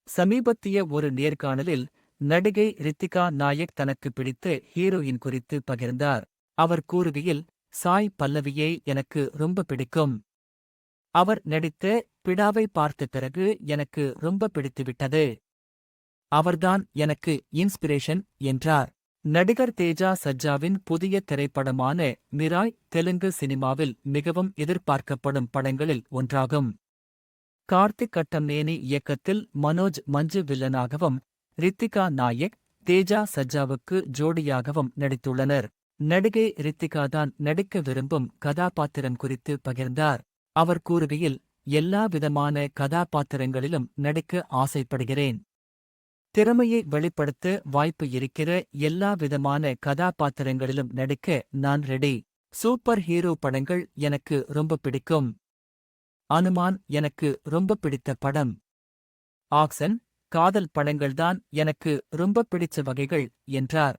சமீபத்திய ஒரு நேர்காணலில் நடிகை ரித்திகா நாயக் தனக்கு பிடித்த ஹீரோயின் குறித்து பகிர்ந்தார். அவர் கூறுகையில், சாய் பல்லவியை எனக்கு ரொம்ப பிடிக்கும். அவர் நடித்த பிடாவை பார்த்த பிறகு எனக்கு ரொம்ப பிடித்துவிட்டது. அவர்தான் எனக்கு இன்ஸ்பிரேஷன் என்றார். நடிகர் தேஜா சஜ்ஜாவின் புதிய திரைப்படமான மிராய் தெலுங்கு சினிமாவில் மிகவும் எதிர்பார்க்கப்படும் படங்களில் ஒன்றாகும். கார்த்திக் கட்டம்நேனி இயக்கத்தில் மனோஜ் மஞ்சு வில்லனாகவும், ரித்திகா நாயக் தேஜா சஜ்ஜாவுக்கு ஜோடியாகவும் நடித்துள்ளனர். நடிகை ரித்திகா தான் நடிக்க விரும்பும் கதாபாத்திரம் குறித்து பகிர்ந்தார். அவர் கூறுகையில், எல்லா விதமான கதாபாத்திரங்களிலும் நடிக்க ஆசைப்படுகிறேன். திறமையை வெளிப்படுத்த வாய்ப்பு இருக்கிற எல்லா விதமான கதாபாத்திரங்களிலும் நடிக்க நான் ரெடி. சூப்பர் ஹீரோ படங்கள் எனக்கு ரொம்ப பிடிக்கும். அனுமான் எனக்கு ரொம்ப பிடித்த படம். ஆக்சன், காதல் படங்கள்தான் எனக்கு ரொம்ப பிடிச்ச வகைகள் என்றார்.